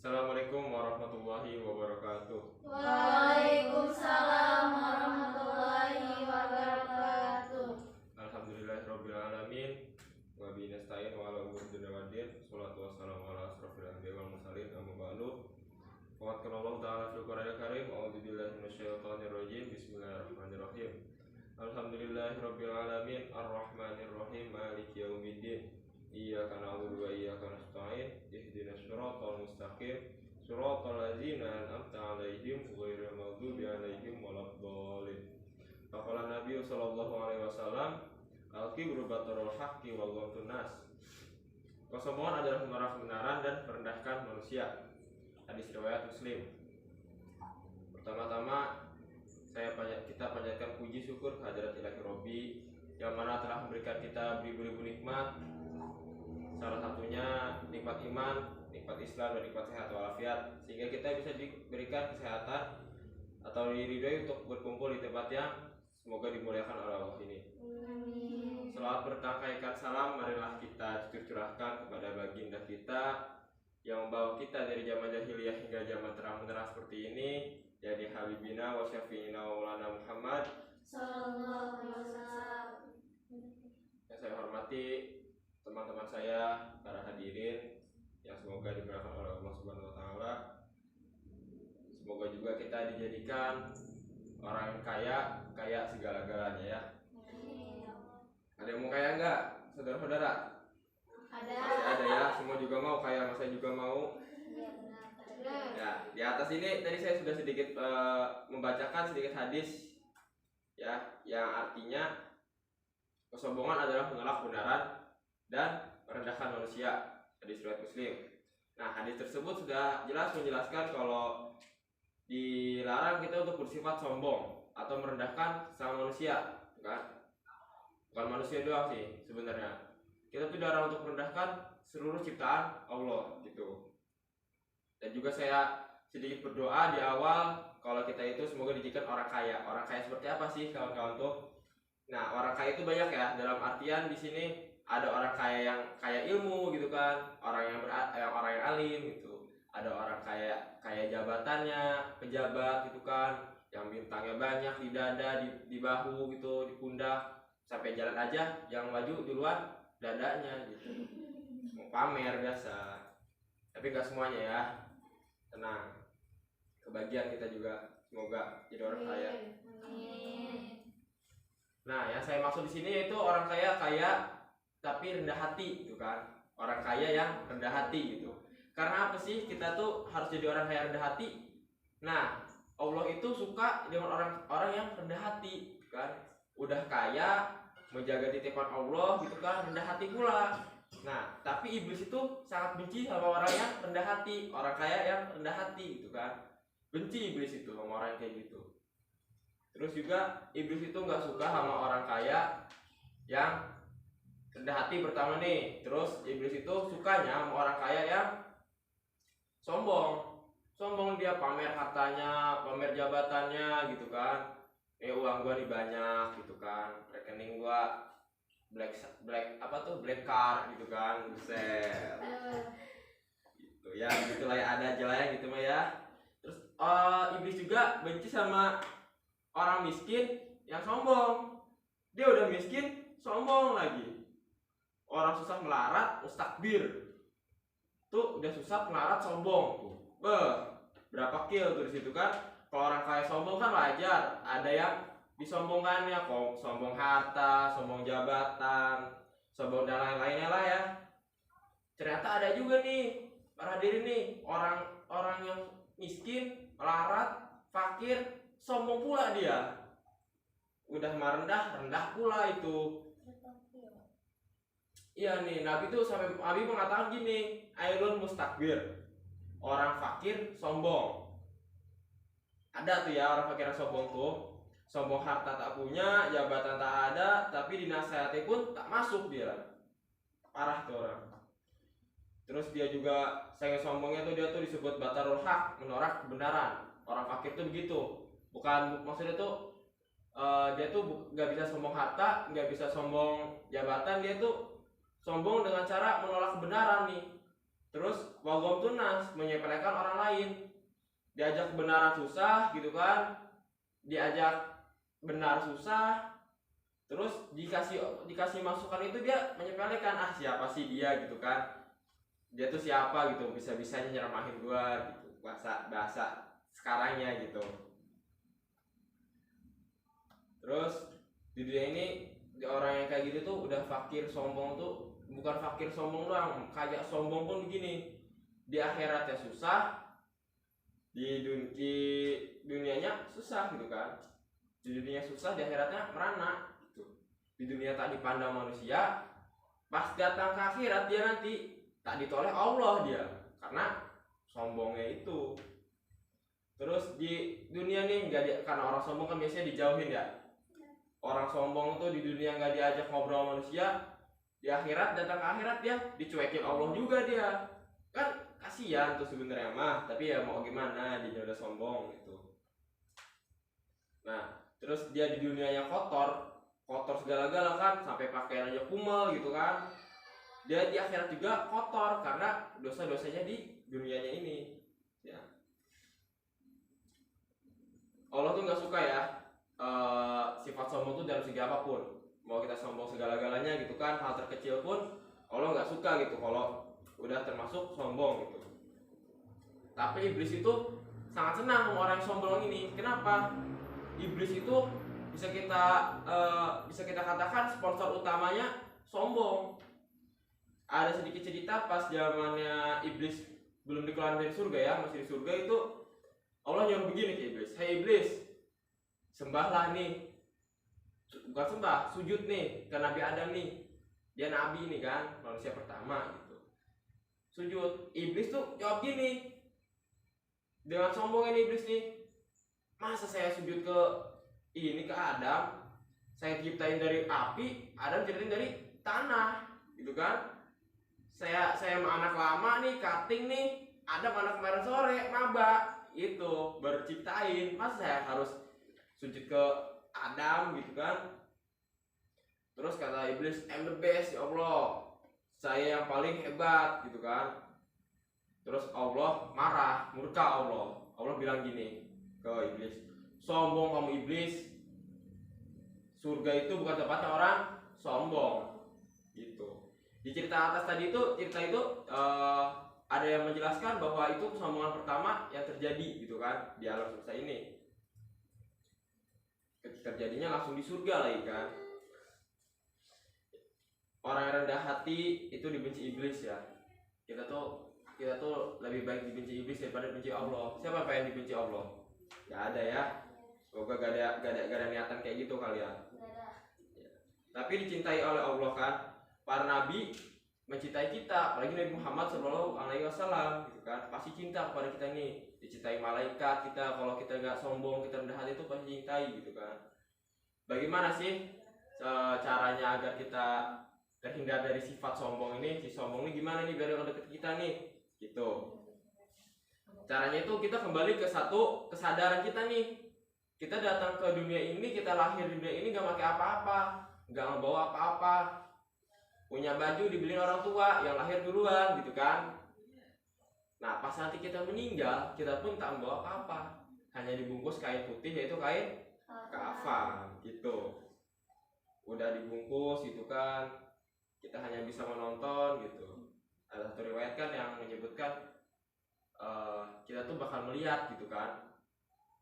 Assalamualaikum warahmatullahi wabarakatuh. Waalaikumsalam warahmatullahi wabarakatuh. Alhamdulillahirabbil alamin wa bihi nasta'in wa ala umuri dunya waddin. Shalatu wassalamu ala asrofil anbiya'i wal mursalin amma ba'du. Wa qala Allah ta'ala fil Qur'anil Karim, a'udzu billahi minasyaitonir rajim. Bismillahirrahmanirrahim. Alhamdulillahirabbil alamin arrahmanir rahim maliki yaumiddin. Iyyaka na'budu wa iyyaka nasta'in. Ihdinas siratal mustaqim. Siratal ladzina an'amta 'alaihim ghairil maghdubi 'alaihim waladdallin. Faqala Nabi sallallahu alaihi wasallam, al-kibru batarul haqqi wa ghamtun nas. Kesombongan adalah menolak kebenaran dan merendahkan manusia. Hadis riwayat Muslim. Pertama-tama kita panjatkan puji syukur kehadirat Ilahi Robbi yang mana telah memberikan kita beribu-ribu nikmat. Salah satunya nikmat iman, nikmat Islam, dan nikmat sehat walafiat, sehingga kita bisa diberikan kesehatan atau diridhoi untuk berkumpul di tempat yang semoga dimuliakan oleh Allah ini. Selawat berkah salam marilah kita curahkan kepada baginda kita yang membawa kita dari zaman jahiliyah hingga zaman terang benderang seperti ini, yakni Habibina wa Syafi'ina wa Maulana Muhammad sallallahu alaihi wasallam. Yang saya hormati teman-teman saya, para hadirin yang semoga diberkahi oleh Allah Subhanahu wa taala. Semoga juga kita dijadikan orang yang kaya segala-galanya ya. Ada yang mau kaya enggak, saudara-saudara? Ada. Masih ada ya, semua juga mau kaya, saya juga mau. Ya, di atas ini tadi saya sudah sedikit membacakan sedikit hadis ya, yang artinya kesombongan adalah menolak kebenaran dan merendahkan manusia. Hadis riwayat Muslim. Nah, hadis tersebut sudah jelas menjelaskan kalau dilarang kita untuk bersifat sombong atau merendahkan sesama manusia, kan? Bukan manusia doang sih sebenarnya. Kita tuh dilarang untuk merendahkan seluruh ciptaan Allah gitu. Dan juga saya sedikit berdoa di awal kalau kita itu semoga dijadikan orang kaya. Orang kaya seperti apa sih kawan-kawan tuh? Nah, orang kaya itu banyak ya. Dalam artian di sini ada orang kaya yang kaya ilmu gitu kan, orang yang alim gitu. Ada orang kaya jabatannya, pejabat gitu kan, yang bintangnya banyak di dada, di bahu gitu, di pundak, sampai jalan aja yang maju duluan dadanya gitu. Mau pamer biasa. Tapi nggak semuanya ya. Tenang. Kebagian kita juga semoga jadi orang kaya. Nah, yang saya maksud di sini yaitu orang kaya tapi rendah hati gitu kan. Orang kaya yang rendah hati gitu. Karena apa sih kita tuh harus jadi orang kaya rendah hati? Nah, Allah itu suka dengan orang-orang yang rendah hati gitu kan. Udah kaya, menjaga titipan Allah gitu kan, rendah hati pula. Nah, tapi iblis itu sangat benci sama orang yang rendah hati, orang kaya yang rendah hati gitu kan. Benci iblis itu sama orang kayak gitu. Terus juga iblis itu nggak suka sama orang kaya yang rendah hati pertama nih. Terus iblis itu sukanya sama orang kaya yang sombong dia pamer hartanya, pamer jabatannya gitu kan. Uang gua nih banyak gitu kan, rekening gua black card gitu kan, buset. Gitu ya, gitulah ya, ada aja lah ya gitu mah ya. Terus iblis juga benci sama orang miskin yang sombong. Dia udah miskin, sombong lagi. Orang susah melarat, mustakbir. Tuh udah susah melarat, sombong. Berapa kill tuh di situ kan? Kalau orang kaya sombong kan wajar. Ada yang disombongkannya, kok sombong harta, sombong jabatan, sombong dan lain-lainnya lah ya. Ternyata ada juga nih para hadirin nih, orang yang miskin, melarat, fakir, sombong pula dia. Udah rendah pula itu. Iya nih, Nabi mengatakan gini, ailun mustakbir, orang fakir sombong. Ada tuh ya orang fakir yang sombong tuh, sombong harta tak punya, jabatan tak ada, tapi dinasihati pun tak masuk dia. Parah tuh orang. Terus dia juga saking sombongnya tuh dia tuh disebut batarul haq, menolak kebenaran. Orang fakir tuh begitu. Bukan maksudnya tuh dia tuh nggak bisa sombong harta, nggak bisa sombong jabatan, dia tuh sombong dengan cara menolak kebenaran nih. Terus wagom tunas, menyepelekan orang lain. Diajak kebenaran susah gitu kan, diajak benar susah, terus dikasih masukan itu dia menyepelekan, ah siapa sih dia gitu kan, dia tuh siapa gitu, bisa-bisanya nyeramahin gua gitu, bahasa sekarangnya gitu. Terus di dunia ini orang yang kayak gitu tuh udah fakir sombong tuh, bukan fakir sombong doang, kayak sombong pun begini, di akhiratnya susah, di dunianya susah gitu kan. Di dunia susah, di akhiratnya merana gitu. Di dunia tak dipandang manusia, pas datang ke akhirat dia nanti tak ditoleh Allah dia, karena sombongnya itu. Terus di dunia nih karena orang sombong kan biasanya dijauhin ya. Orang sombong tuh di dunia nggak diajak ngobrol sama manusia, di akhirat, datang ke akhirat dia dicuekin Allah juga dia. Kan kasihan tuh sebenarnya mah, tapi ya mau gimana, dia udah sombong gitu. Nah, terus dia di dunianya kotor segala-gala kan, sampai pakaiannya kumel gitu kan. Dia di akhirat juga kotor karena dosa-dosanya di dunianya ini. Ya. Allah tuh nggak suka ya sifat sombong tuh dalam segi apapun. Mau kita sombong segala-galanya gitu kan, hal terkecil pun Allah nggak suka gitu kalau udah termasuk sombong gitu. Tapi iblis itu sangat senang sama orang yang sombong ini. Kenapa? Iblis itu bisa kita katakan sponsor utamanya sombong. Ada sedikit cerita pas zamannya iblis belum dikeluarin dari surga ya, masih di surga itu, Allah nyuruh begini ke iblis, "Hei iblis, sembahlah nih, bukan sembah, sujud nih ke Nabi Adam nih, dia nabi nih kan, manusia pertama gitu. Sujud." Iblis tuh jawab gini, dengan sombong ini iblis nih, "Masa saya sujud ke Adam, saya ciptain dari api, Adam ciptain dari tanah gitu kan. Saya anak lama nih, cutting nih, Adam anak kemarin sore, maba itu baru ciptain, masa saya harus sujud ke Adam gitu kan." Terus kata iblis, "I'm the best ya Allah, saya yang paling hebat gitu kan." Terus Allah marah, murka Allah bilang gini ke iblis, "Sombong kamu iblis, surga itu bukan tempatnya orang sombong." Gitu. Di cerita atas tadi itu, ada yang menjelaskan bahwa itu kesombongan pertama yang terjadi gitu kan di alam semesta ini. Ketika terjadinya langsung di surga lagi kan. Orang yang rendah hati itu dibenci iblis ya. Kita tuh lebih baik dibenci iblis daripada dibenci Allah. Siapa yang pengen dibenci Allah? Gak ada ya. Semoga gak ada niatan kayak gitu kali ya. Tapi dicintai oleh Allah kan. Para nabi mencintai kita, apalagi Nabi Muhammad SAW gitu kan, pasti cinta kepada kita nih. Dicintai malaikat kita, kalau kita nggak sombong, kita rendah hati itu pasti cintai gitu kan. Bagaimana sih caranya agar kita terhindar dari sifat sombong ini? Si sombong ini gimana nih biar deket kita nih gitu. Caranya itu kita kembali ke satu kesadaran kita nih. Kita datang ke dunia ini, kita lahir di dunia ini gak pakai apa-apa, gak membawa apa-apa. Punya baju dibeliin orang tua yang lahir duluan gitu kan. Nah pas nanti kita meninggal, kita pun tak membawa apa-apa, hanya dibungkus kain putih, yaitu kain kafan gitu. Udah dibungkus gitu kan, kita hanya bisa menonton gitu. Ada satu riwayat kan yang menyebutkan kita tuh bakal melihat gitu kan,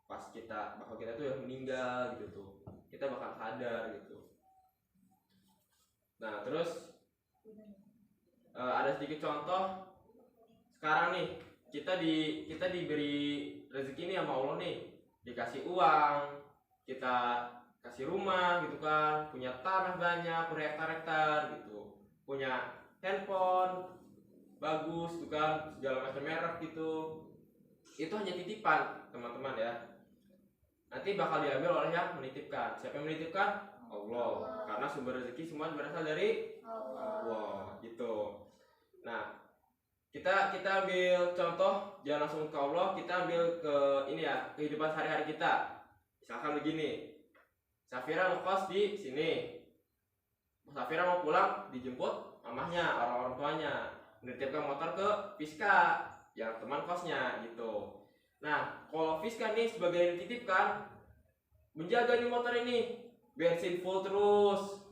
pas bahwa kita tuh udah meninggal gitu tuh, kita bakal sadar gitu. Nah terus ada sedikit contoh. Sekarang nih kita diberi rezeki nih sama Allah nih, dikasih uang, kita kasih rumah gitu kan, punya tanah banyak berhektar-hektar gitu, punya handphone bagus tuh kan, segala macam merek gitu. Itu hanya titipan teman-teman ya, nanti bakal diambil oleh yang menitipkan. Siapa yang menitipkan? Allah. Karena sumber rezeki semua berasal dari Allah gitu. Nah kita ambil contoh, jangan langsung ke Allah, kita ambil ke ini ya, kehidupan sehari-hari kita. Misalkan begini, Safira ngekos di sini, Safira mau pulang dijemput mamahnya, orang tuanya. menitipkan motor ke Fiska yang teman kosnya gitu. Nah, kalau Fiska nih sebagai yang dititipkan menjaga nih motor ini, bensin full terus,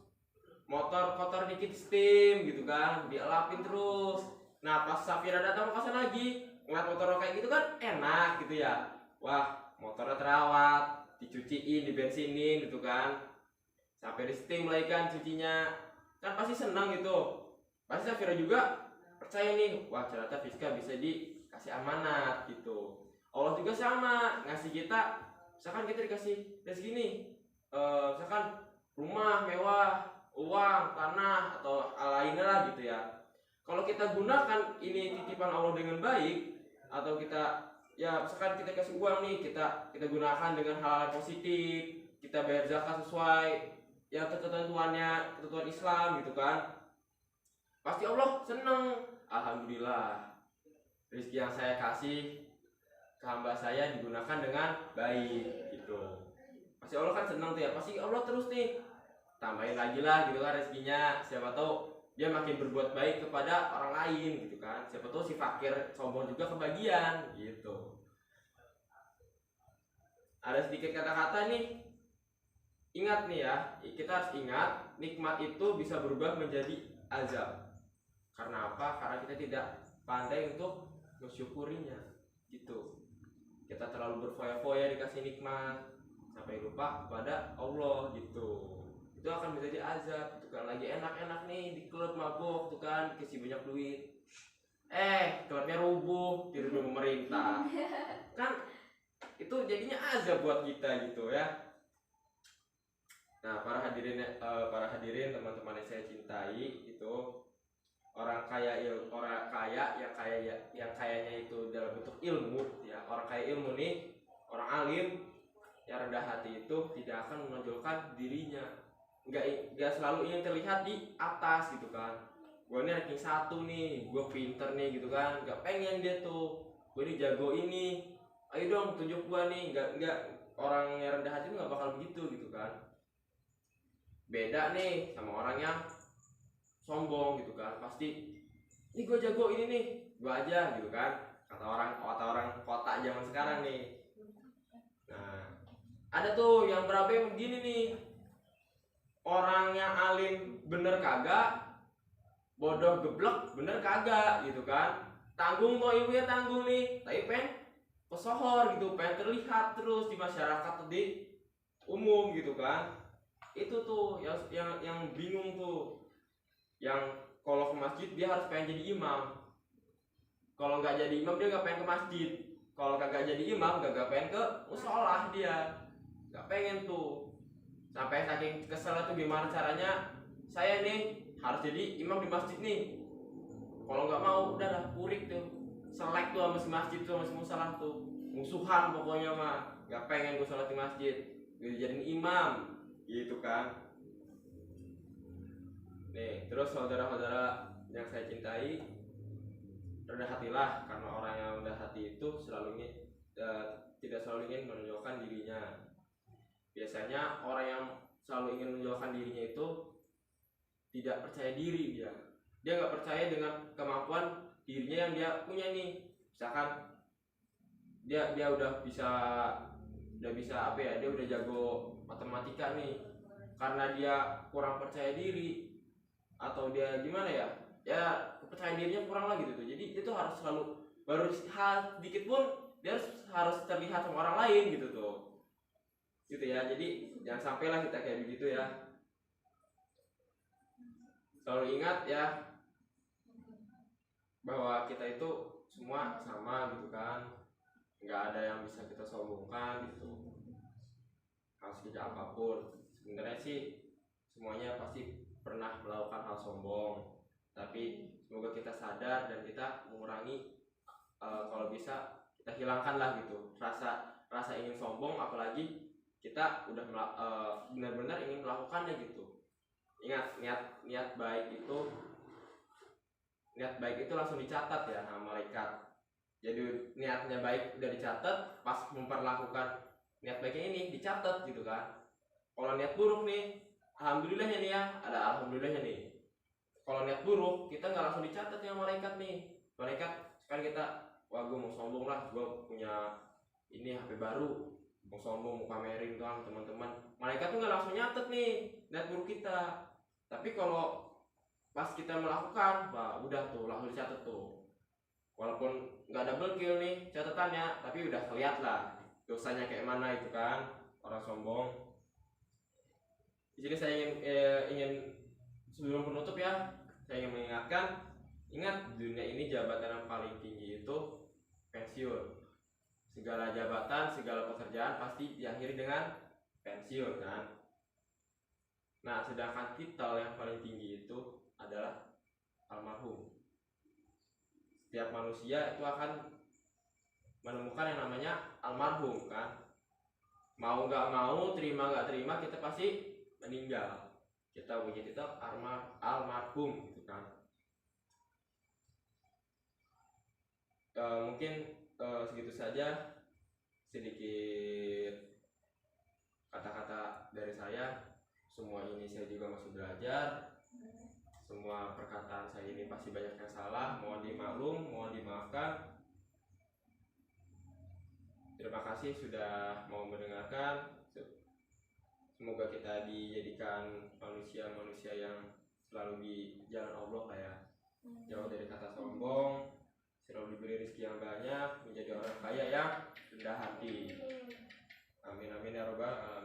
motor kotor dikit steam gitu kan, dielapin terus. Nah, pas Safira datang ke kosan lagi, ngeliat motor kayak gitu kan enak gitu ya. Wah, motornya terawat, dicuciin, dibensinin gitu kan, sampai di steam lagi kan cucinya, kan pasti senang gitu. Pasti Safira juga percaya nih, wah ternyata Fiska bisa dikasih amanat gitu. Allah juga sama ngasih kita, misalkan kita dikasih rezeki nih, misalkan rumah mewah, uang, tanah atau hal lainnya lah gitu ya. Kalau kita gunakan ini titipan Allah dengan baik, atau kita ya misalkan kita kasih uang nih, kita gunakan dengan hal-hal positif, kita bayar zakat sesuai ya ketentuan Islam gitu kan, pasti Allah seneng. Alhamdulillah, rezeki yang saya kasih ke hamba saya digunakan dengan baik gitu. Pasti Allah kan seneng tuh ya, pasti Allah terus nih tambahin lagi lah gitu kan rezekinya. Siapa tahu dia makin berbuat baik kepada orang lain gitu kan, siapa tahu si fakir sombong juga kebagian gitu. Ada sedikit kata-kata nih, ingat nih ya, kita harus ingat nikmat itu bisa berubah menjadi azab. Karena apa? Karena kita tidak pandai untuk mensyukurinya gitu. Kita terlalu berfoya-foya dikasih nikmat sampai lupa kepada Allah gitu. Itu akan menjadi azab gitu kan. Lagi enak-enak nih di klub mabuk tuh kan, dikasih banyak duit, klubnya rubuh di pemerintah kan, itu jadinya azab buat kita gitu ya. Nah, para hadirin teman-teman yang saya cintai, itu orang kaya yang kayanya itu dalam bentuk ilmu ya. Orang kaya ilmu nih, orang alim yang rendah hati itu tidak akan menonjolkan dirinya, nggak selalu ingin terlihat di atas gitu kan. Gue ini ranking 1 nih, gue pinter nih gitu kan, nggak pengen dia tuh, gue ini jago ini, ayo dong tunjuk gue nih. Nggak, orang yang rendah hati itu nggak bakal begitu gitu kan. Beda nih sama orang yang sombong gitu kan, pasti ini gue jago ini nih, gue aja gitu kan, kata orang kota zaman sekarang nih. Nah, ada tuh yang berapa yang begini nih, orang yang alim bener kagak, bodoh geblek bener kagak gitu kan. Tanggung tuh ilmunya tanggung nih, tapi pengen pesohor gitu, pengen terlihat terus di masyarakat di umum gitu kan. Itu tuh yang bingung tuh, yang kalau ke masjid dia harus pengen jadi imam, kalau nggak jadi imam dia nggak pengen ke masjid, kalau kagak jadi imam gak pengen ke musolah, dia nggak pengen tuh. Sampai saking kesel tuh, gimana caranya saya nih harus jadi imam di masjid nih, kalau nggak mau udah lah purik tuh, selek tuh sama si masjid tuh, sama si musolah tuh, musuhan pokoknya mah. Nggak pengen gue sholat di masjid, gue dijadiin imam gitu kan. Nih, terus saudara-saudara yang saya cintai, rendah hatilah, karena orang yang rendah hati itu tidak selalu ingin menunjukkan dirinya. Biasanya orang yang selalu ingin menunjukkan dirinya itu tidak percaya diri. Dia nggak percaya dengan kemampuan dirinya yang dia punya nih. Misalkan dia udah bisa apa ya, dia udah jago matematika nih, karena dia kurang percaya diri atau dia gimana ya kepercayaan dirinya kurang lah gitu tuh. Jadi itu harus selalu, baru hal sedikit pun dia harus terlihat sama orang lain gitu tuh, gitu ya. Jadi jangan sampailah kita kayak begitu ya. Selalu ingat ya bahwa kita itu semua sama gitu kan, nggak ada yang bisa kita sombongkan gitu. Harus kerja apapun, sebenarnya sih semuanya pasti pernah melakukan hal sombong, tapi semoga kita sadar dan kita mengurangi, kalau bisa kita hilangkan lah gitu rasa ingin sombong, apalagi kita udah benar-benar ingin melakukannya gitu. Ingat, niat baik itu langsung dicatat ya sama malaikat. Jadi niatnya baik udah dicatat, pas memperlakukan niat baiknya ini dicatat gitu kan. Kalau niat buruk nih, alhamdulillahnya nih ya, ada alhamdulillahnya nih. kalau niat buruk kita nggak langsung dicatat ya malaikat nih. Malaikat kan kita, wah gue mau sombong lah, gue punya ini HP baru, mau sombong, mau pamerin doang teman-teman. Malaikat tuh nggak langsung nyatet nih niat buruk kita. Tapi kalau pas kita melakukan, wah udah tuh langsung dicatat tuh. Walaupun nggak double kill nih catatannya, tapi udah kelihatan lah dosanya kayak mana itu kan orang sombong. Di sini saya ingin sebelum penutup ya, saya ingin mengingatkan, ingat di dunia ini jabatan yang paling tinggi itu pensiun. Segala jabatan, segala pekerjaan pasti diakhiri dengan pensiun kan. Nah, sedangkan titel yang paling tinggi itu adalah almarhum. Setiap manusia itu akan menemukan yang namanya almarhum kan. Mau nggak mau, terima nggak terima, kita pasti meninggal. Kita punya titel almarhum gitu kan. Mungkin segitu saja sedikit kata-kata dari saya. Semua ini saya juga masih belajar. Semua perkataan saya ini pasti banyak yang salah, mohon dimaklum, mohon dimaafkan. Terima kasih sudah mau mendengarkan. Semoga kita dijadikan manusia-manusia yang selalu di jalan Allah kayak jauh dari kata sombong, selalu diberi rezeki yang banyak, menjadi orang kaya yang rendah hati. Amin amin ya robbal alamin.